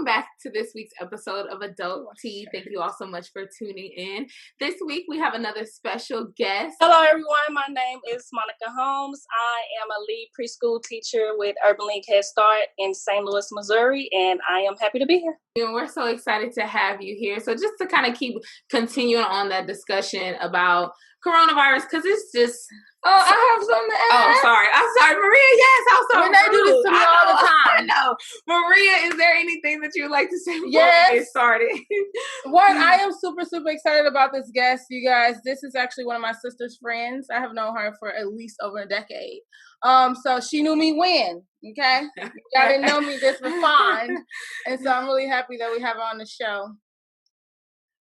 back to this week's episode of Adult Tea. Thank you all so much for tuning in. This week we have another special guest. Hello everyone, my name is Monica Holmes. I am a lead preschool teacher with Urban League Head Start in St. Louis, Missouri, and I am happy to be here. And we're so excited to have you here. So just to kind of keep continuing on that discussion about coronavirus, because it's just... Oh, I have something to add. Oh, sorry. I'm sorry, Maria. Yes, I'm sorry. They do this to me all the time. I know. Maria, is there anything that you would like to say before we get started? One, I am super, super excited about this guest, you guys. This is actually one of my sister's friends. I have known her for at least over a decade. So she knew me when, okay? Y'all didn't know me just for fun. And so I'm really happy that we have her on the show.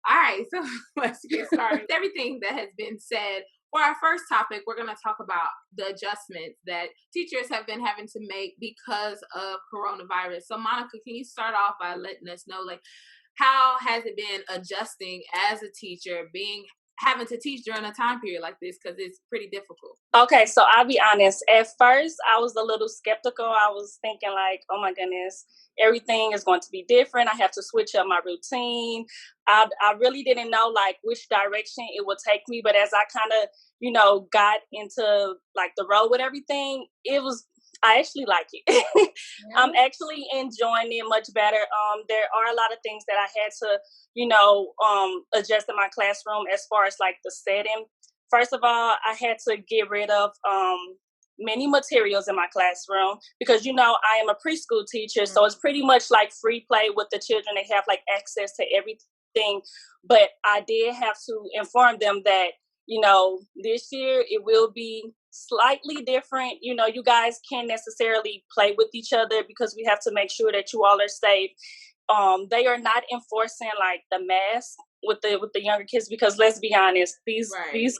All right, so let's get started. Everything that has been said. For our first topic, we're going to talk about the adjustments that teachers have been having to make because of coronavirus. So, Monica, can you start off by letting us know, like, how has it been adjusting as a teacher, having to teach during a time period like this, because it's pretty difficult? Okay, so I'll be honest. At first, I was a little skeptical. I was thinking like, oh my goodness, everything is going to be different. I have to switch up my routine. I really didn't know like which direction it would take me. But as I kind of, got into like the road with everything, I actually like it. Yeah. I'm actually enjoying it much better. There are a lot of things that I had to, adjust in my classroom as far as like the setting. First of all, I had to get rid of many materials in my classroom because, I am a preschool teacher. Mm-hmm. So it's pretty much like free play with the children. They have like access to everything. But I did have to inform them that, this year it will be slightly different. You guys can't necessarily play with each other because we have to make sure that you all are safe. They are not enforcing like the mask with the younger kids because let's be honest, these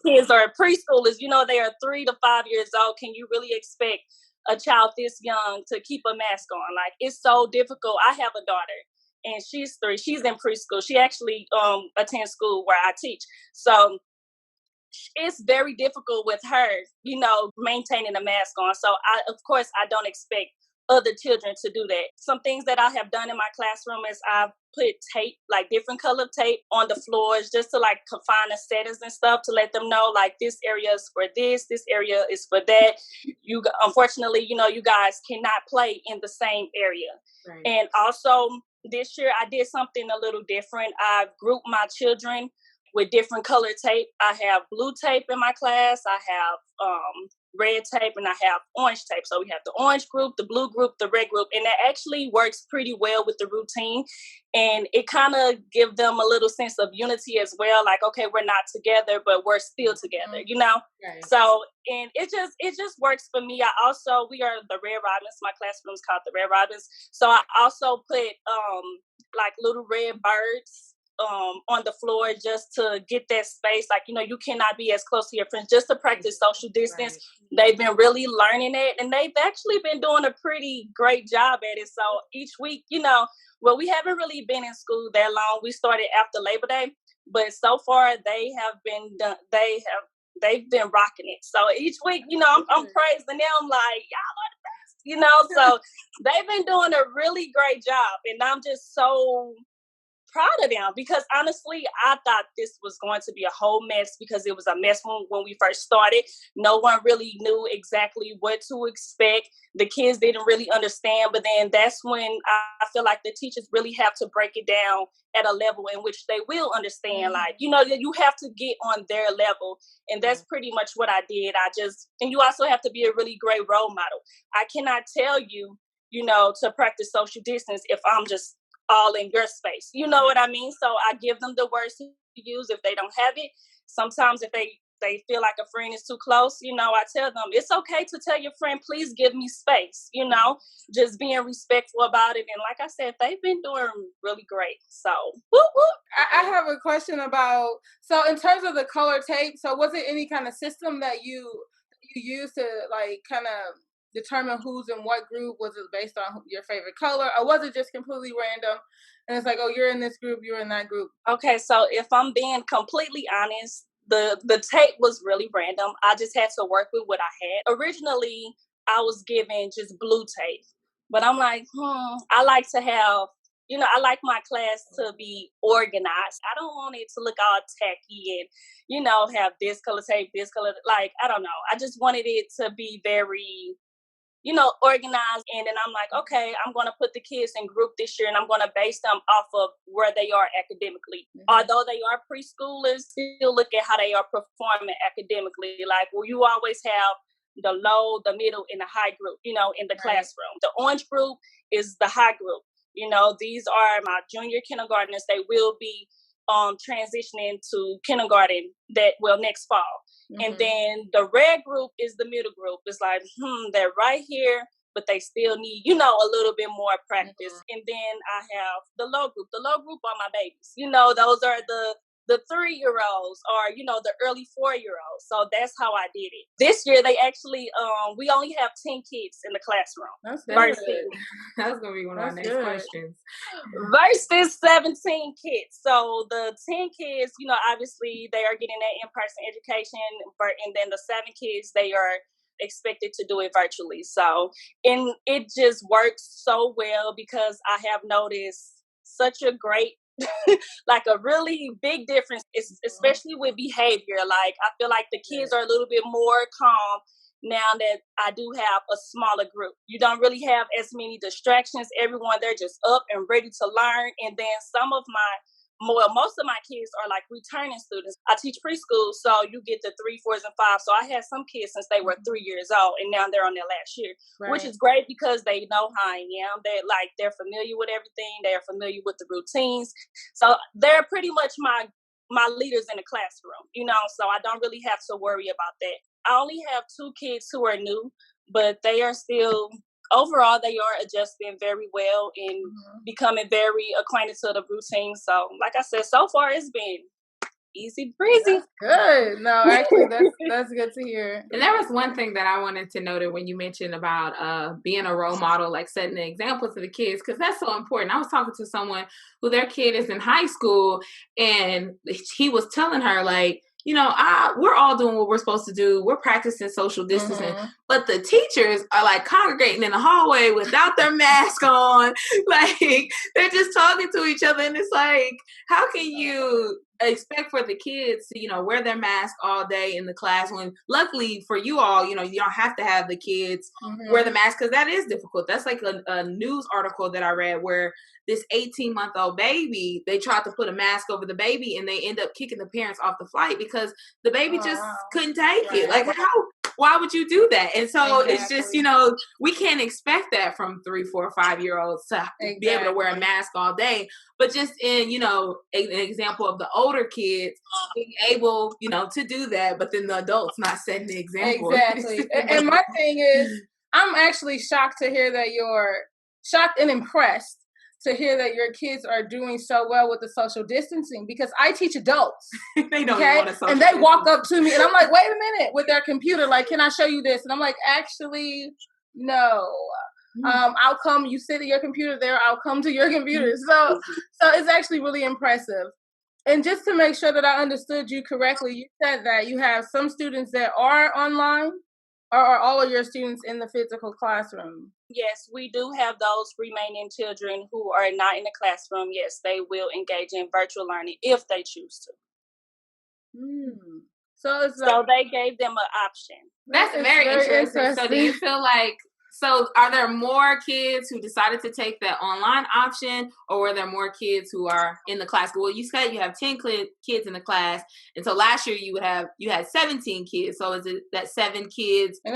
kids are preschoolers. They are 3 to 5 years old. Can you really expect a child this young to keep a mask on? Like, it's so difficult. I have a daughter and she's 3. She's in preschool. She actually attends school where I teach. So it's very difficult with her, maintaining a mask on. So of course, I don't expect other children to do that. Some things that I have done in my classroom is I've put tape, like different color tape on the floors just to like confine the settings and stuff to let them know like this area is for this area is for that. Unfortunately, you guys cannot play in the same area. Right. And also this year I did something a little different. I grouped my children with different color tape. I have blue tape in my class. I have red tape and I have orange tape. So we have the orange group, the blue group, the red group. And that actually works pretty well with the routine. And it kind of gives them a little sense of unity as well. Like, okay, we're not together, but we're still together, Right. So, and it just works for me. We are the Red Robins. My classroom is called the Red Robins. So I also put like little red birds on the floor just to get that space. Like, you cannot be as close to your friends just to practice social distance. Right. They've been really learning it and they've actually been doing a pretty great job at it. So each week, we haven't really been in school that long. We started after Labor Day, but so far they have been done. They've been rocking it. So each week, I'm praising them like, y'all are the best, so they've been doing a really great job. And I'm just so proud of them because honestly, I thought this was going to be a whole mess because it was a mess when we first started. No one really knew exactly what to expect. The kids didn't really understand, but then that's when I feel like the teachers really have to break it down at a level in which they will understand. Like, you have to get on their level. And that's pretty much what I did. And you also have to be a really great role model. I cannot tell you, to practice social distance if I'm just all in your space. You know what I mean? So I give them the words to use if they don't have it. Sometimes if they feel like a friend is too close, I tell them it's okay to tell your friend, please give me space, just being respectful about it. And like I said, they've been doing really great. So whoop, whoop. I have a question about, so in terms of the color tape, so was it any kind of system that you used to like kind of determine who's in what group? Was it based on your favorite color, or was it just completely random? And it's like, oh, you're in this group, you're in that group. Okay, so if I'm being completely honest, the tape was really random. I just had to work with what I had. Originally, I was given just blue tape, but I'm like, I like to have I like my class to be organized. I don't want it to look all tacky and, have this color tape, this color, like, I don't know. I just wanted it to be very, organized. And then I'm like, okay, I'm going to put the kids in group this year and I'm going to base them off of where they are academically. Mm-hmm. Although they are preschoolers, still look at how they are performing academically. Like, well, you always have the low, the middle, and the high group, in the classroom. The orange group is the high group. These are my junior kindergartners. They will be transitioning to kindergarten next fall. Mm-hmm. And then the red group is the middle group. It's like, they're right here, but they still need, a little bit more practice. Mm-hmm. And then I have the low group. The low group are my babies. Those are the 3-year-olds or, the early 4-year-olds. So that's how I did it. This year, they actually, we only have 10 kids in the classroom. That's good. That's going to be one of my next questions. Versus 17 kids. So the 10 kids, obviously they are getting that in-person education. And then the 7 kids, they are expected to do it virtually. So, and it just works so well because I have noticed such a great like a really big difference, especially with behavior. Like, I feel like the kids are a little bit more calm now that I do have a smaller group. You don't really have as many distractions. Everyone, they're just up and ready to learn. And then most of my kids are like returning students. I teach preschool, so you get the 3, 4s, and 5s. So I had some kids since they were 3 years old, and now they're on their last year, right. Which is great because they know how I am. They're familiar with everything. They are familiar with the routines. So they're pretty much my leaders in the classroom, so I don't really have to worry about that. I only have 2 kids who are new, but they are still, overall, they are adjusting very well and becoming very acquainted to the routine. So, like I said, so far it's been easy breezy. That's good. No, actually, that's good to hear. And there was one thing that I wanted to note when you mentioned about being a role model, like setting the example to the kids, because that's so important. I was talking to someone who their kid is in high school, and he was telling her, like, we're all doing what we're supposed to do. We're practicing social distancing, but the teachers are like congregating in the hallway without their mask on. Like, they're just talking to each other. And it's like, how can you expect for the kids to, wear their mask all day in the class when luckily for you all, you don't have to have the kids wear the mask, because that is difficult. That's like a news article that I read where this 18-month-old baby, they tried to put a mask over the baby and they end up kicking the parents off the flight because the baby just couldn't take it. Like, why would you do that? And so It's just, we can't expect that from 3, 4, 5-year-olds to be able to wear a mask all day. But just in, an example of the older kids being able, to do that, but then the adults not setting the example. Exactly. And my thing is, I'm actually shocked to hear that you're shocked and impressed to hear that your kids are doing so well with the social distancing, because I teach adults. They don't want to social and they walk up to me and I'm like, wait a minute, with their computer, like, can I show you this? And I'm like, actually, no. I'll come, you sit at your computer there, I'll come to your computer. So it's actually really impressive. And just to make sure that I understood you correctly, you said that you have some students that are online, or are all of your students in the physical classroom? Yes, we do have those remaining children who are not in the classroom. Yes, they will engage in virtual learning if they choose to. So they gave them an option. That's very interesting. So do you feel like, are there more kids who decided to take that online option, or were there more kids who are in the class? Well, you said you have 10 kids in the class, and so last year you had 17 kids. So is it that 7 kids? And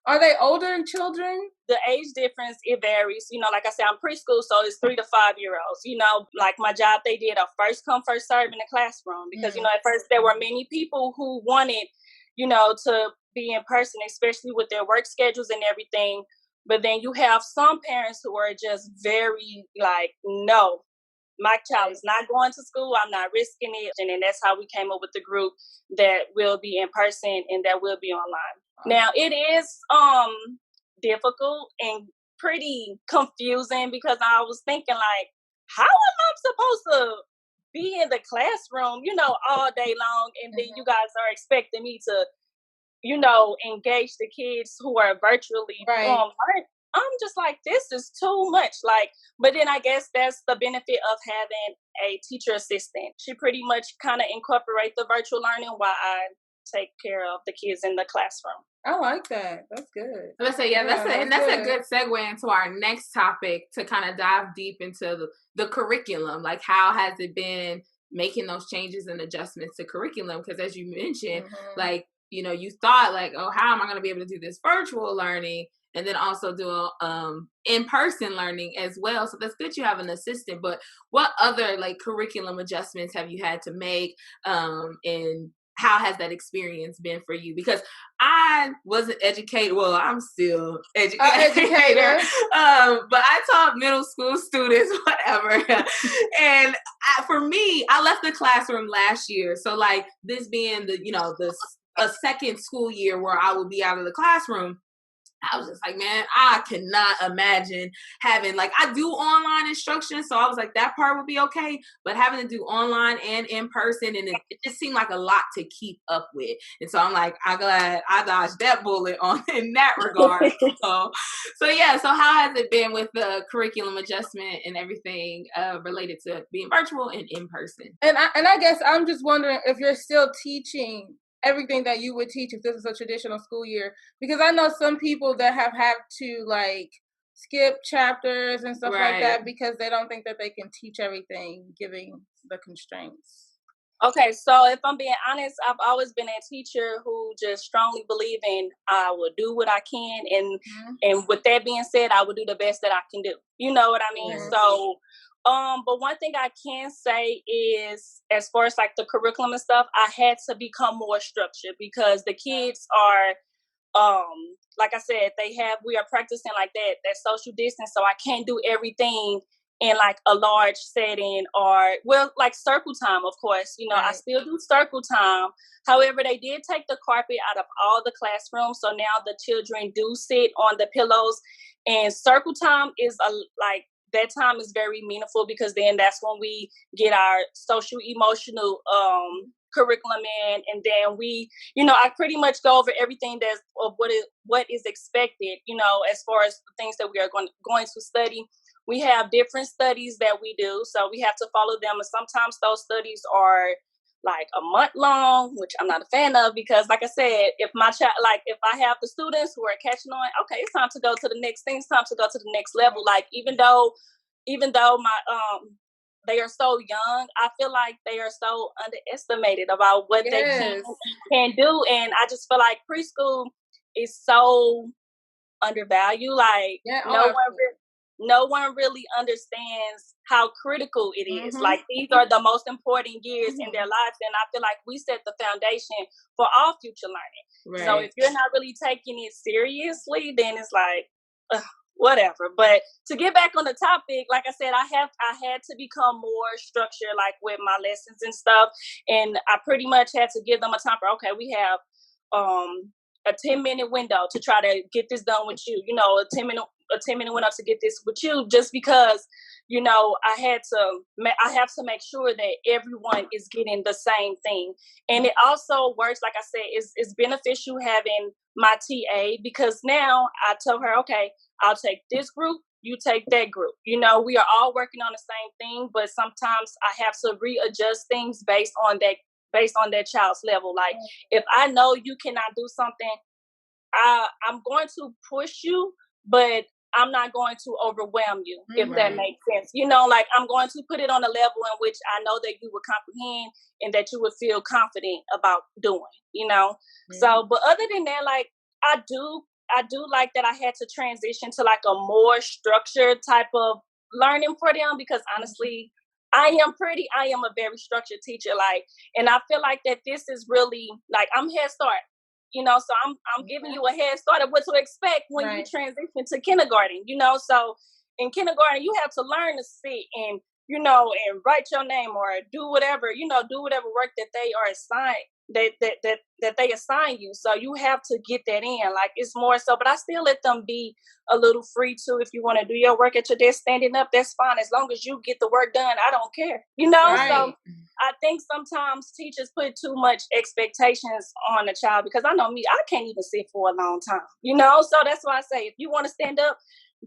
are they older children? The age difference, it varies. Like I said, I'm preschool, so it's 3 to 5-year-olds. Like my job, they did a first come, first serve in the classroom because, at first there were many people who wanted, to be in person, especially with their work schedules and everything. But then you have some parents who are just very like, no, my child is not going to school. I'm not risking it. And then that's how we came up with the group that will be in person and that will be online. Now, it is difficult and pretty confusing because I was thinking, like, how am I supposed to be in the classroom, all day long, and then you guys are expecting me to, engage the kids who are virtually learning. I'm just like, this is too much. Like, but then I guess that's the benefit of having a teacher assistant. She pretty much kind of incorporate the virtual learning while I take care of the kids in the classroom. I like that. That's good. Let's say, that's a good segue into our next topic to kind of dive deep into the curriculum. Like, how has it been making those changes and adjustments to curriculum? Because as you mentioned, like, you know, you thought like, oh, how am I going to be able to do this virtual learning and then also do in-person learning as well? So that's good you have an assistant. But what other like curriculum adjustments have you had to make, and how has that experience been for you? Because I wasn't educated. Well, I'm still educator. But I taught middle school students, whatever. And for me, I left the classroom last year. So like this being a second school year where I would be out of the classroom, I was just like, man, I cannot imagine having, like, I do online instruction, so I was like, that part would be okay, but having to do online and in person, and it just seemed like a lot to keep up with. And so I'm like, I'm glad I dodged that bullet in that regard. So yeah, so how has it been with the curriculum adjustment and everything related to being virtual and in person? And I guess I'm just wondering if you're still teaching everything that you would teach if this is a traditional school year, because I know some people that have had to like skip chapters and stuff like that because they don't think that they can teach everything given the constraints. Okay, so if I'm being honest, I've always been a teacher who just strongly believe in I will do what I can, and with that being said, I will do the best that I can do. You know what I mean? So but one thing I can say is, as far as like the curriculum and stuff, I had to become more structured because the kids are, like I said, we are practicing like that social distance. So I can't do everything in like a large setting like circle time, of course, I still do circle time. However, they did take the carpet out of all the classrooms. So now the children do sit on the pillows, and circle time is that time is very meaningful because then that's when we get our social emotional curriculum in, and then we, I pretty much go over everything that's of what is expected, as far as the things that we are going to study. We have different studies that we do, so we have to follow them, and sometimes those studies are like a month long, which I'm not a fan of because, like I said, if my child, like if I have the students who are catching on, okay, it's time to go to the next thing, it's time to go to the next level. Like even though my they are so young, I feel like they are so underestimated about what they can do, and I just feel like preschool is so undervalued. Like no one really understands how critical it is. Like these are the most important years in their lives, and I feel like we set the foundation for all future learning. So if you're not really taking it seriously, then it's like whatever. But to get back on the topic, like I said, I had to become more structured, like with my lessons and stuff, and I pretty much had to give them a time for, okay, we have a 10-minute window to try to get this done with you, a 10-minute window to get this with you, just because, I have to make sure that everyone is getting the same thing. And it also works, like I said, it's beneficial having my TA, because now I tell her, okay, I'll take this group, you take that group. We are all working on the same thing, but sometimes I have to readjust things based on that child's level. Like if I know you cannot do something, I'm going to push you, but I'm not going to overwhelm you, if that makes sense. Like I'm going to put it on a level in which I know that you would comprehend and that you would feel confident about doing, So, but other than that, like I do like that I had to transition to like a more structured type of learning for them, because honestly, I am a very structured teacher. Like, and I feel like that this is really like, I'm Head Start, so I'm giving you a head start of what to expect when you transition to kindergarten, so in kindergarten, you have to learn to sit and, and write your name or do whatever, do whatever work that they are assigned, that they assign you. So you have to get that in. Like, it's more so, but I still let them be a little free too. If you want to do your work at your desk standing up, that's fine. As long as you get the work done, I don't care. Right. So I think sometimes teachers put too much expectations on a child, because I know me, I can't even sit for a long time, So that's why I say, if you want to stand up,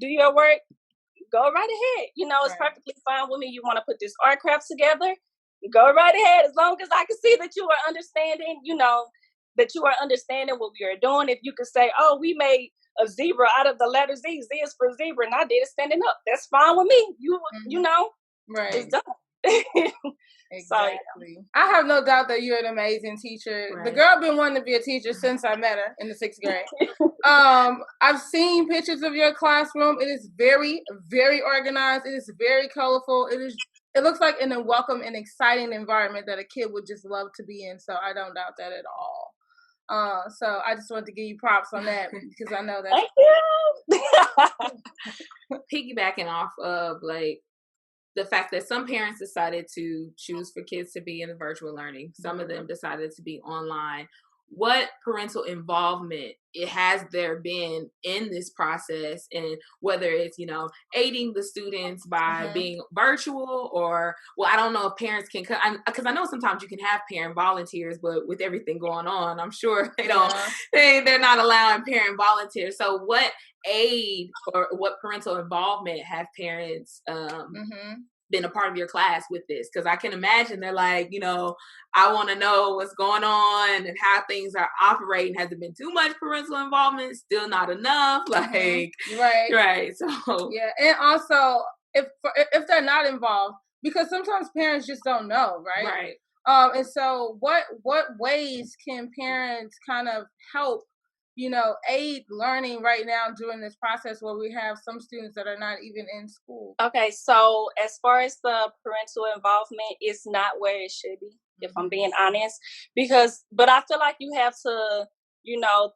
do your work, go right ahead. It's perfectly fine with me. You want to put this art craft together, go right ahead. As long as I can see that you are understanding, that you are understanding what we are doing. If you could say, oh, we made a zebra out of the letter Z, Z is for zebra, and I did it standing up, that's fine with me. Right. It's done. Exactly. So, I have no doubt that you're an amazing teacher. Right. The girl been wanting to be a teacher since I met her in the 6th grade. I've seen pictures of your classroom. It is very, very organized. It is very colorful. It looks like a welcome and exciting environment that a kid would just love to be in. So I don't doubt that at all. So I just wanted to give you props on that, because I know that. Thank you. Piggybacking off of the fact that some parents decided to choose for kids to be in the virtual learning. Some of them decided to be online. What parental involvement has there been in this process, and whether it's, aiding the students by being virtual, or, well, I don't know if parents can, because I know sometimes you can have parent volunteers, but with everything going on, I'm sure they don't, they're not allowing parent volunteers. So what aid or what parental involvement have parents been a part of your class with this? Because I can imagine they're like, I want to know what's going on and how things are operating. Has it been too much parental involvement? Still not enough? Right. So yeah, and also if they're not involved, because sometimes parents just don't know, right? And so what ways can parents kind of help, aid learning right now during this process where we have some students that are not even in school? Okay, so as far as the parental involvement, it's not where it should be, if I'm being honest, but I feel like you have to,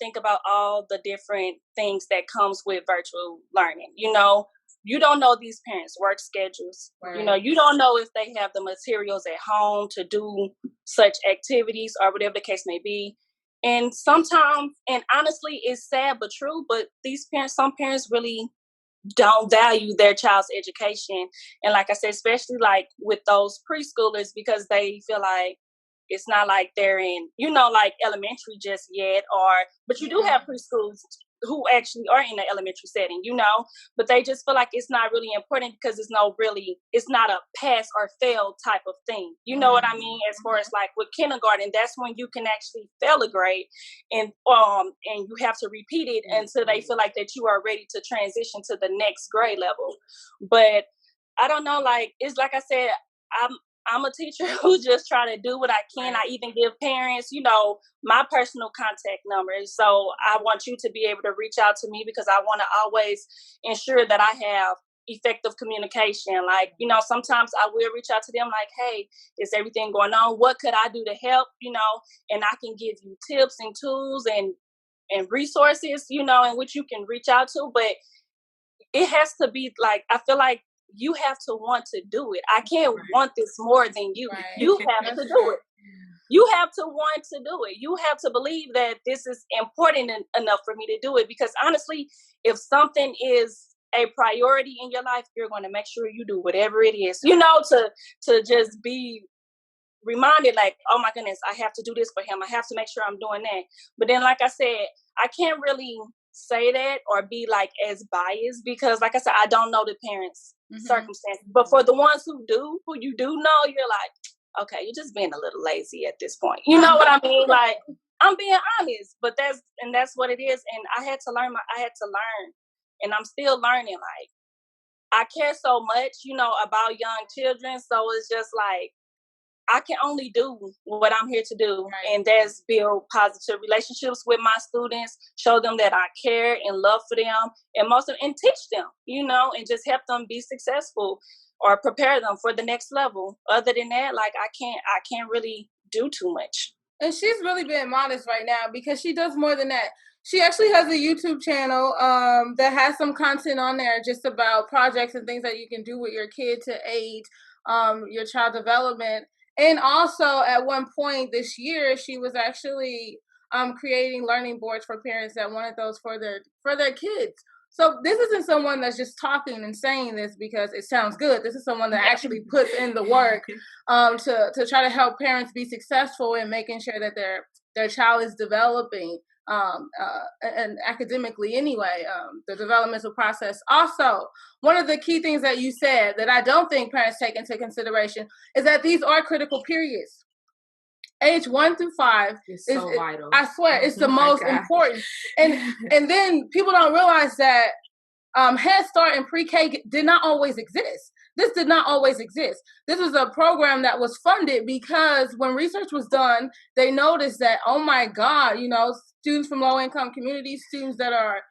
think about all the different things that comes with virtual learning. You don't know these parents' work schedules. Right. You don't know if they have the materials at home to do such activities or whatever the case may be. And sometimes, and honestly, it's sad but true, but some parents really don't value their child's education. And like I said, especially like with those preschoolers, because they feel like it's not like they're in, like elementary just yet, but you do have preschools who actually are in the elementary setting, but they just feel like it's not really important because it's not a pass or fail type of thing. You know what I mean? As far as like with kindergarten, that's when you can actually fail a grade, and you have to repeat it until they feel like that you are ready to transition to the next grade level. But I don't know, like, it's like I said, I'm a teacher who just try to do what I can. I even give parents, my personal contact numbers. So I want you to be able to reach out to me, because I want to always ensure that I have effective communication. Like, sometimes I will reach out to them like, hey, is everything going on? What could I do to help? And I can give you tips and tools and resources, in which you can reach out to. But it has to be like, I feel like you have to want to do it. I can't want this more than you. Right. You have to do it. You have to want to do it. You have to believe that this is important enough for me to do it. Because honestly, if something is a priority in your life, you're going to make sure you do whatever it is, to just be reminded like, oh my goodness, I have to do this for him. I have to make sure I'm doing that. But then, like I said, I can't really say that or be like as biased, because like I said, I don't know the parents' circumstances. But for the ones who you do know, you're like, okay, you're just being a little lazy at this point. You know what I mean? Like, I'm being honest, but that's what it is. And I had to learn, and I'm still learning. Like, I care so much, about young children. So it's just like, I can only do what I'm here to do, and that's build positive relationships with my students, show them that I care and love for them, and teach them, and just help them be successful or prepare them for the next level. Other than that, like, I can't really do too much. And she's really being modest right now, because she does more than that. She actually has a YouTube channel that has some content on there just about projects and things that you can do with your kid to aid your child development. And also at one point this year, she was actually creating learning boards for parents that wanted those for their kids. So this isn't someone that's just talking and saying this because it sounds good. This is someone that actually puts in the work to try to help parents be successful in making sure that their child is developing and academically anyway, the developmental process. Also, one of the key things that you said that I don't think parents take into consideration is that these are critical periods. Age 1 through 5 is so vital. I swear, it's the most important. And then people don't realize that Head Start and pre-K did not always exist. This did not always exist. This was a program that was funded because when research was done, they noticed that, oh my God, students from low-income communities, students that are,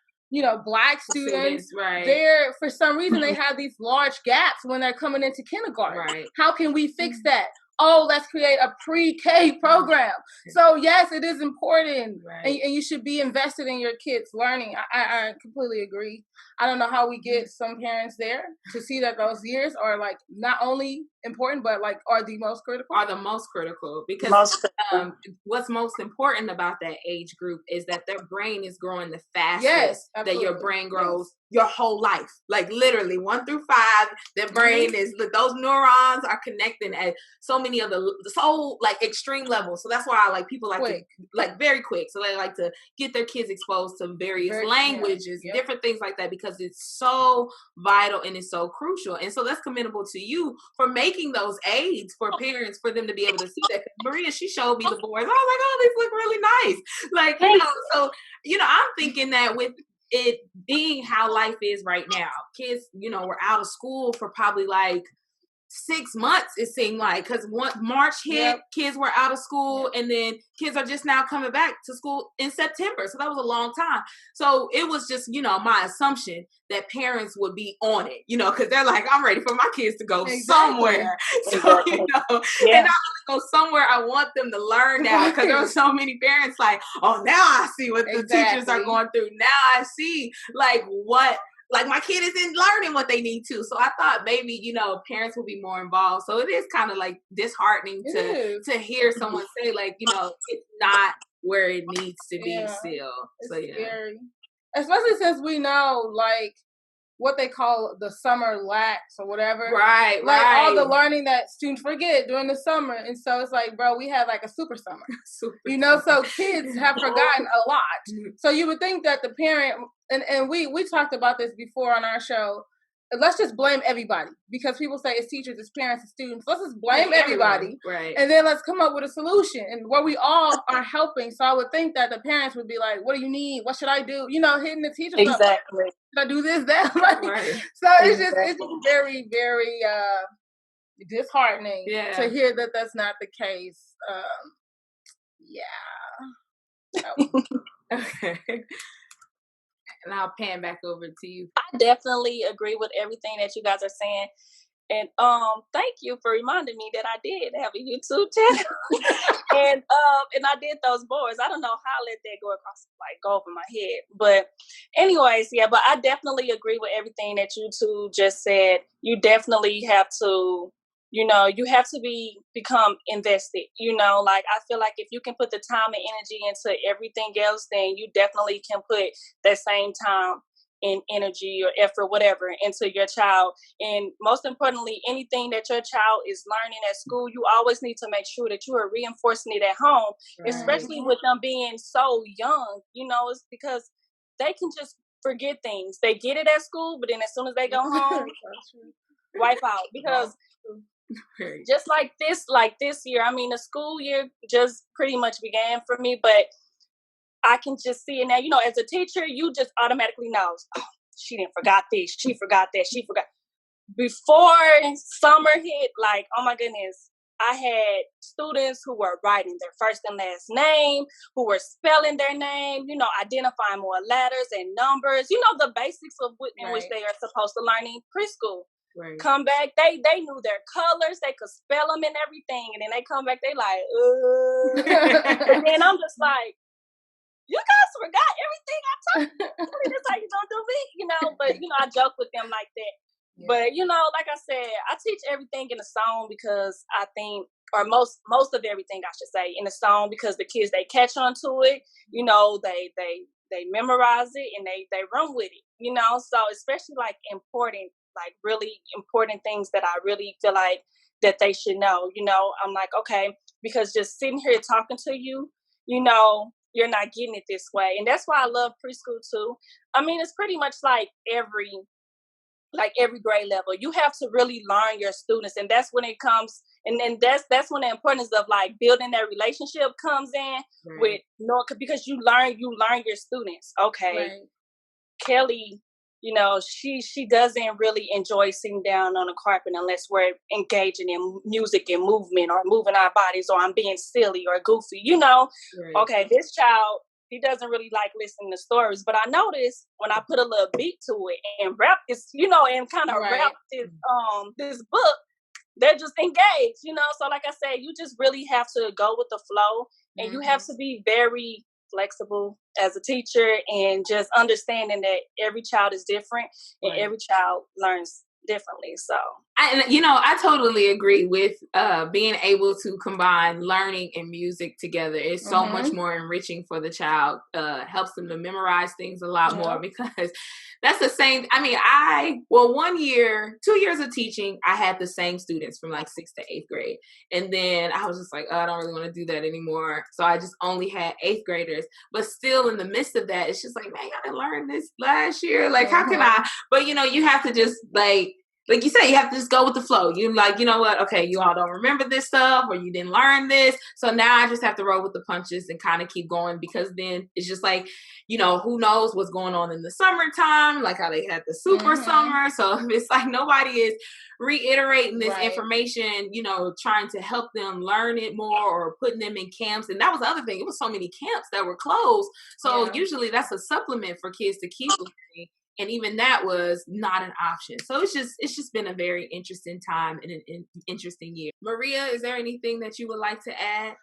Black students, right. They're, for some reason, they have these large gaps when they're coming into kindergarten. Right. How can we fix that? Oh, let's create a pre-K program. So yes, it is important, right. and you should be invested in your kids' learning. I completely agree. I don't know how we get some parents there to see that those years are like not only important, but like are the most critical. Because what's most important about that age group is that their brain is growing the fastest that your brain grows your whole life. Like literally 1 through 5, their brain is, those neurons are connecting at so many of the extreme levels. So that's why like people like to like very quick. So they like to get their kids exposed to various languages, different things like that, because it's so vital and it's so crucial. And so that's commendable to you for making those aids for parents, for them to be able to see that. Maria, she showed me the boards. I was like, oh, these look really nice. Like, so, I'm thinking that with it being how life is right now, kids, were out of school for probably like 6 months, it seemed like, because March hit, kids were out of school, and then kids are just now coming back to school in September. So that was a long time. So it was just, my assumption that parents would be on it, because they're like, I'm ready for my kids to go somewhere. So, and not only go somewhere, I want them to learn now, because there were so many parents like, oh, now I see what the teachers are going through. Now I see like my kid isn't learning what they need to. So I thought maybe, parents will be more involved. So it is kind of like disheartening to hear someone say like, it's not where it needs to be still. It's scary. Especially since we know like what they call the summer lax or whatever. Right, like all the learning that students forget during the summer. And so it's like, bro, we had like a super summer. So kids have forgotten a lot. So you would think that the parent, and we talked about this before on our show, let's just blame everybody, because people say it's teachers, it's parents, it's students. Let's just blame everybody. Right. And then let's come up with a solution and where we all are helping. So I would think that the parents would be like, what do you need? What should I do? Hitting the teachers up. Exactly. Should I do this, that? So it's just very, very disheartening to hear that that's not the case. Okay. And I'll pan back over to you. I definitely agree with everything that you guys are saying. And thank you for reminding me that I did have a YouTube channel. and I did those boards. I don't know how I let that go over my head. But anyways, but I definitely agree with everything that you two just said. You definitely have to, you have to become invested. Like I feel like if you can put the time and energy into everything else, then you definitely can put that same time and energy or effort, whatever, into your child. And most importantly, anything that your child is learning at school, you always need to make sure that you are reinforcing it at home, especially with them being so young. It's because they can just forget things. They get it at school, but then as soon as they go home, wipe out. Because just like this year, I mean, the school year just pretty much began for me, but I can just see it now. As a teacher, you just automatically know, oh, she didn't forgot this, she forgot that, she forgot. Before summer hit, like, oh my goodness, I had students who were writing their first and last name, who were spelling their name, identifying more letters and numbers, the basics of in which they are supposed to learn in preschool. Right. Come back, they knew their colors, they could spell them and everything, and then they come back, they like, and then I'm just like, you guys forgot everything I told you. That's how you gonna do me, But I joke with them like that. Yeah. But like I said, I teach everything in a song because I think or most of everything, I should say, in the song, because the kids, they catch on to it, you know, they memorize it and they run with it, you know. So especially like important, like really important things that I really feel like that they should know, you know. I'm like, okay, because just sitting here talking to you, you know, you're not getting it this way. And that's why I love preschool too. I mean, it's pretty much like every grade level. You have to really learn your students, and that's when it comes. And then that's when the importance of like building that relationship comes in, with because you learn your students. Okay, Kelly, you know, she doesn't really enjoy sitting down on a carpet unless we're engaging in music and movement, or moving our bodies, or I'm being silly or goofy, you know. Okay, this child, he doesn't really like listening to stories, but I noticed when I put a little beat to it and rap this, you know, and kind of rap this book, they're just engaged, you know. So like I said, you just really have to go with the flow, and you have to be very flexible as a teacher, and just understanding that every child is different, and every child learns differently. So I totally agree with being able to combine learning and music together. It's so much more enriching for the child. Helps them to memorize things a lot more, because that's the same. I mean, 2 years of teaching, I had the same students from like 6th to 8th grade. And then I was just like, oh, I don't really want to do that anymore. So I just only had 8th graders. But still in the midst of that, it's just like, man, I didn't learn this last year. Like, how can I? But, you know, you have to just like you said, you have to just go with the flow. You like, you know what? Okay, you all don't remember this stuff, or you didn't learn this. So now I just have to roll with the punches and kind of keep going, because then it's just like, you know, who knows what's going on in the summertime, like how they had the super summer. So it's like nobody is reiterating this information, you know, trying to help them learn it more, or putting them in camps. And that was the other thing. It was so many camps that were closed. So usually that's a supplement for kids to keep learning. And even that was not an option. So it's just been a very interesting time and an interesting year. Maria, is there anything that you would like to add?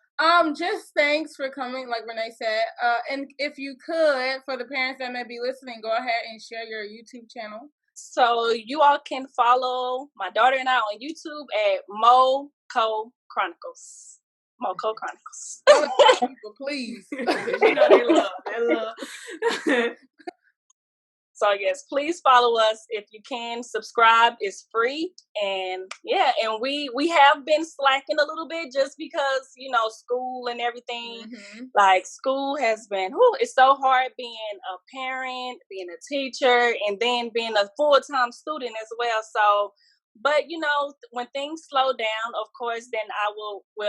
Just thanks for coming, like Renee said. And if you could, for the parents that may be listening, go ahead and share your YouTube channel. So you all can follow my daughter and I on YouTube at MoCo Chronicles. MoCo Chronicles. People, please. You know they love. So yes, please follow us if you can. Subscribe is free, and we have been slacking a little bit just because, you know, school and everything. Like school has been, it's so hard being a parent, being a teacher, and then being a full-time student as well. So, but you know, when things slow down, of course, then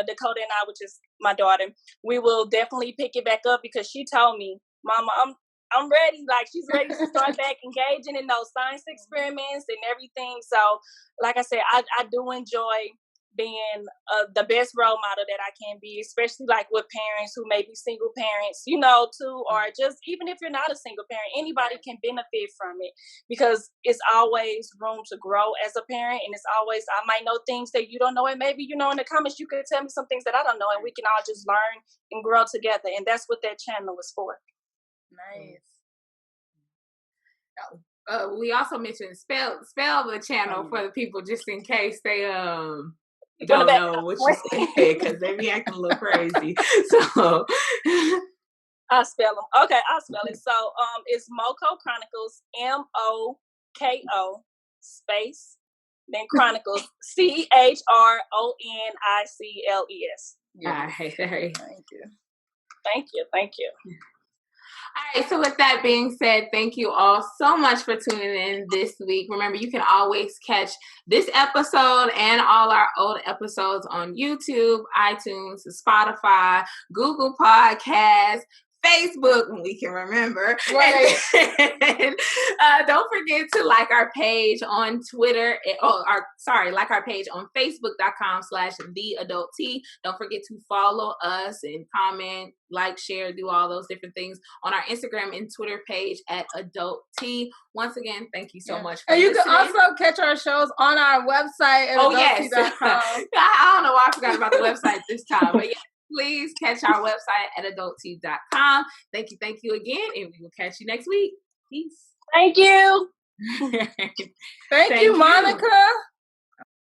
Dakota and I, which is my daughter, we will definitely pick it back up, because she told me, Mama, I'm ready. Like, she's ready to start back engaging in those science experiments and everything. So, like I said, I do enjoy being the best role model that I can be, especially like with parents who may be single parents, you know, too, or just even if you're not a single parent, anybody can benefit from it, because it's always room to grow as a parent. And it's always, I might know things that you don't know, and maybe, you know, in the comments, you could tell me some things that I don't know, and we can all just learn and grow together. And that's what that channel is for. Nice. We also mentioned spell the channel for the people, just in case they don't know what you said, because they be acting a little crazy. So I'll spell them. Okay, I'll spell it. So it's MoCo Chronicles, MoKo space then Chronicles, CHRONICLES. All right. Thank you. All right, so with that being said, thank you all so much for tuning in this week. Remember, you can always catch this episode and all our old episodes on YouTube, iTunes, Spotify, Google Podcasts, Facebook, when we can remember. Right. And, don't forget to like our page on Twitter, like our page on Facebook.com/TheAdultT. Don't forget to follow us and comment, like, share, do all those different things on our Instagram and Twitter page at AdultT. Once again, thank you so much for listening. And you can also catch our shows on our website at AdultT.com. I don't know why I forgot about the website this time, but yeah. Please catch our website at AdultT.com. Thank you again, and we will catch you next week. Peace. Thank you. Thank you, Monica.